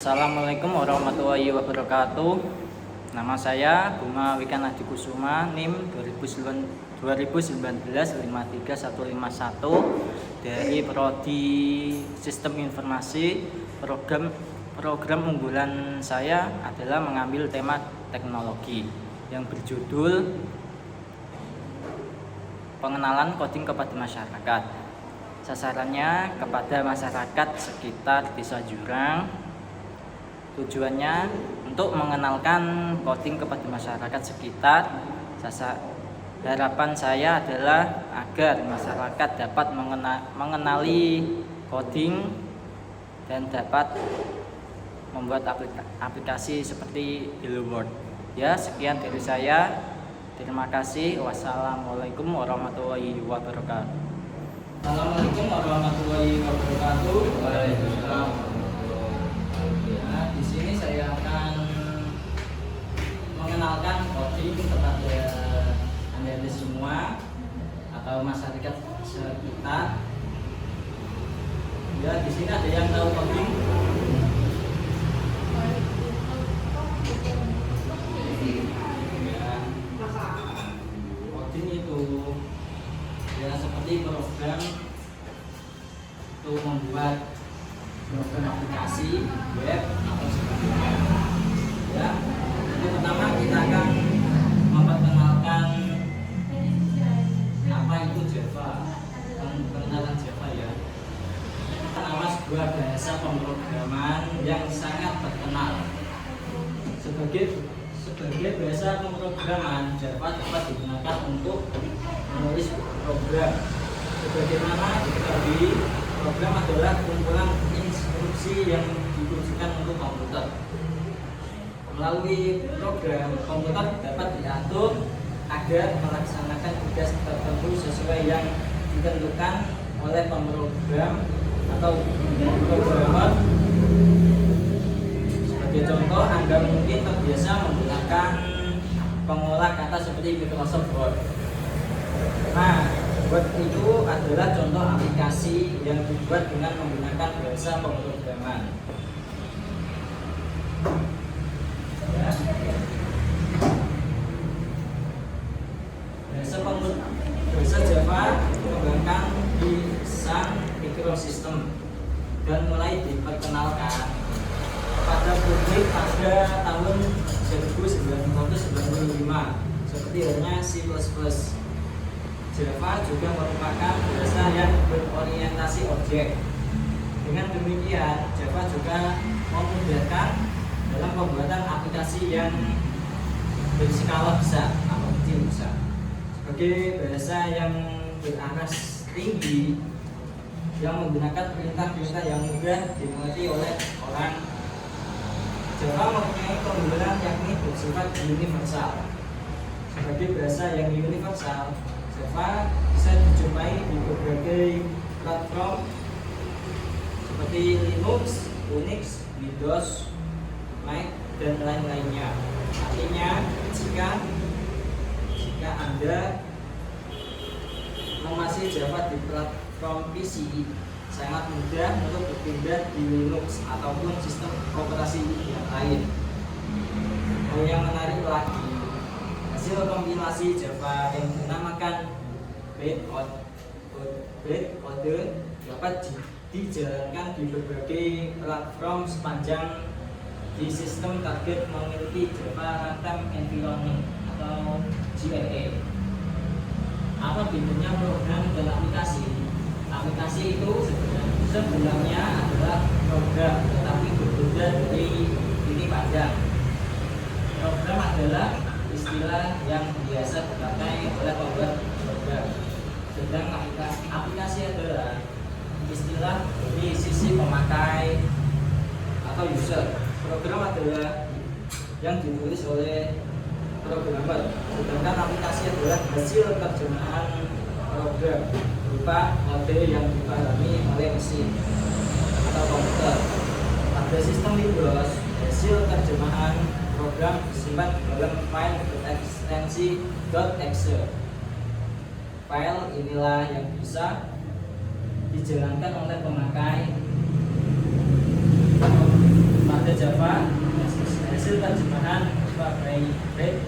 Assalamualaikum warahmatullahi wabarakatuh. Nama saya Bunga Wikan Adikusuma, NIM 2019-53151 dari Prodi Sistem Informasi. Program unggulan saya adalah mengambil tema teknologi yang berjudul pengenalan coding kepada masyarakat. Sasarannya kepada masyarakat sekitar Desa Jurang. Tujuannya untuk mengenalkan coding kepada masyarakat sekitar. Harapan saya adalah agar masyarakat dapat mengenali coding dan dapat membuat aplikasi seperti Hello World. Ya, sekian dari saya. Terima kasih. Wassalamualaikum warahmatullahi wabarakatuh. Assalamualaikum warahmatullahi wabarakatuh. Waalaikumsalam. Di sini saya akan mengenalkan coding kepada Anda semua atau masyarakat sekitar. Ya, di sini ada yang tahu coding? Ya, coding itu ya seperti program untuk membuat program aplikasi web atau sebagainya. Ya, yang pertama kita akan memperkenalkan apa itu Java, pengenalan Java ya. Nama sebuah bahasa pemrograman yang sangat terkenal. Sebagai bahasa pemrograman, Java dapat digunakan untuk menulis program. Sebagaimana diketahui, program adalah kumpulan instruksi yang ditujukan untuk komputer. Melalui program, komputer dapat diatur agar melaksanakan tugas tertentu sesuai yang ditentukan oleh pemrogram atau programmer. Sebagai contoh, Anda mungkin terbiasa menggunakan pengolah kata seperti Microsoft Word. Nah, Word itu adalah contoh aplikasi yang dibuat dengan menggunakan bahasa pemrograman. Ya. Bahasa Java dikembangkan di Sun Microsystems dan mulai diperkenalkan kepada publik pada tahun 1995 seperti halnya C++. Java juga merupakan bahasa yang berorientasi objek. Dengan demikian, Java juga memudahkan dalam pembuatan aplikasi yang berskala besar atau kecil besar. Sebagai bahasa yang beraras tinggi yang menggunakan perintah-perintah yang mudah dimengerti oleh orang, Java mempunyai keunggulan yakni bersifat universal. Sebagai bahasa yang universal, Java bisa dijumpai di berbagai platform seperti Linux, Unix, Windows, Mac, dan lain-lainnya. Artinya, jika Anda menguasai Java di platform PC, sangat mudah untuk berpindah di Linux ataupun sistem operasi yang lain. Yang menarik lagi, hasil kompilasi Java yang dinamakan bytecode dapat dijalankan di berbagai platform sepanjang di sistem target memiliki Java Runtime Environment atau JRE. Apa bedanya program dan aplikasi? Aplikasi itu sebenarnya adalah program, tetapi berbeda dari ini pandang. Program adalah istilah yang biasa dipakai oleh pembuat program, sedang aplikasi adalah istilah dari sisi pemakai atau user. Program adalah yang ditulis oleh programmer, sedangkan aplikasi adalah hasil terjemahan program berupa kode yang dipahami oleh mesin atau komputer. Pada sistem Windows, hasil terjemahan program disimpan dalam file ekstensi .exe. File inilah yang bisa dijalankan oleh pemakai pada Java, hasil terjemahan sebagai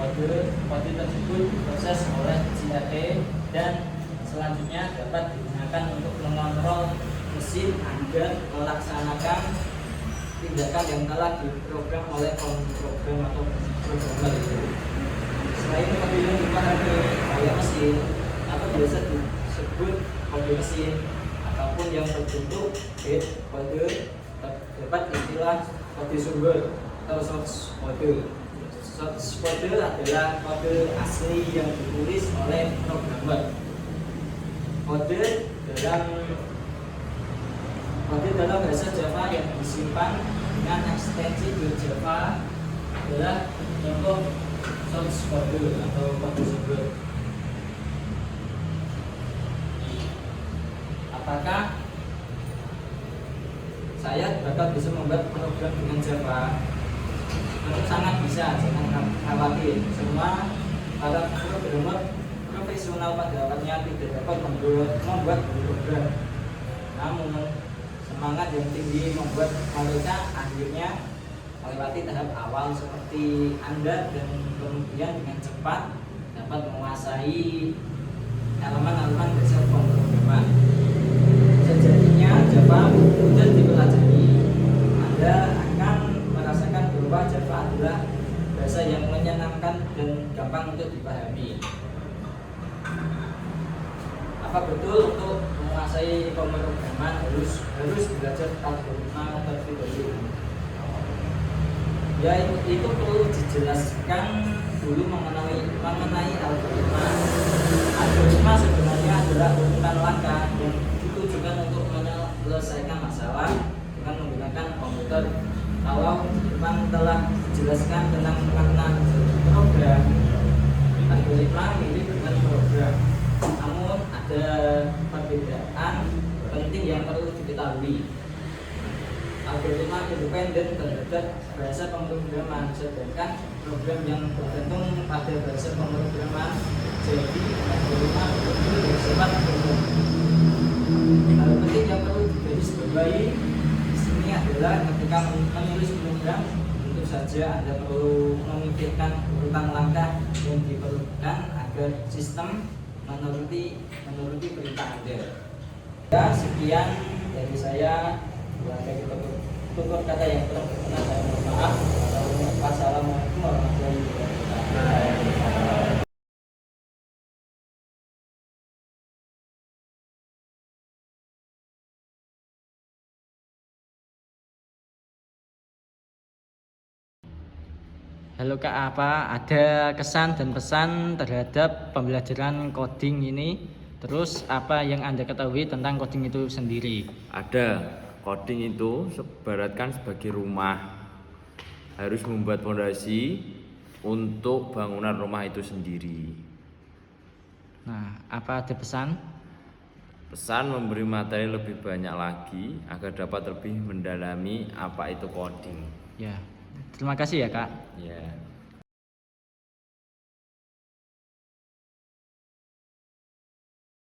kode tersebut diproses oleh JAT dan selanjutnya dapat digunakan untuk mengontrol mesin agar melaksanakan tindakan yang telah diprogram oleh pemrogram atau programmer itu. Selain kode yang dipahami oleh mesin atau biasa disebut kode mesin ataupun yang berbentuk bit kode, terdapat istilah kode sumber atau source kode. Source kode adalah kode asli yang ditulis oleh programmer. Kode dalam bahasa Java yang disimpan dengan ekstensi Java adalah contoh source kode atau kode sumber. Apakah saya bakal bisa membuat program dengan Java? Sangat bisa, jangan khawatir. Semua para programmer profesional pada awalnya tidak dapat membuat program. Namun semangat yang tinggi membuat mereka akhirnya melewati tahap awal seperti Anda dan kemudian dengan cepat dapat menguasai elemen-elemen dasar pemrograman. Sejatinya Java mudah dipelajari. Anda akan merasakan bahwa Java adalah bahasa yang menyenangkan dan gampang untuk dipahami. Apa betul untuk menguasai pemrograman harus belajar algoritma terlebih dahulu? Ya, itu perlu dijelaskan dulu mengenai algoritma. Algoritma sebenarnya adalah urutan langkah yang ditujukan untuk menyelesaikan masalah dengan menggunakan komputer. Kalau di depan telah dijelaskan tentang makna program, algoritma mirip dengan program. Namun ada perbedaan penting yang perlu diketahui. Algoritma independen terhadap bahasa pemrograman, sedangkan program yang bergantung pada bahasa pemrograman. Jadi algoritma betul-betul bersifat umum. Hal penting yang perlu digarisbawahi di sini adalah ketika menulis program, tentu saja Anda perlu memikirkan urutan langkah yang diperlukan agar sistem menuruti perintah Anda. Ya, sekian dari saya. Ada tutur kata yang kurang berkenan, saya mohon maaf. Wassalamualaikum warahmatullahi wabarakatuh. Halo Kak, apa ada kesan dan pesan terhadap pembelajaran coding ini? Terus apa yang Anda ketahui tentang coding itu sendiri? Ada. Coding itu sebaratkan sebagai rumah, harus membuat fondasi untuk bangunan rumah itu sendiri. Nah, apa ada pesan? Pesan memberi materi lebih banyak lagi agar dapat lebih mendalami apa itu coding. Ya, terima kasih ya Kak. Ya.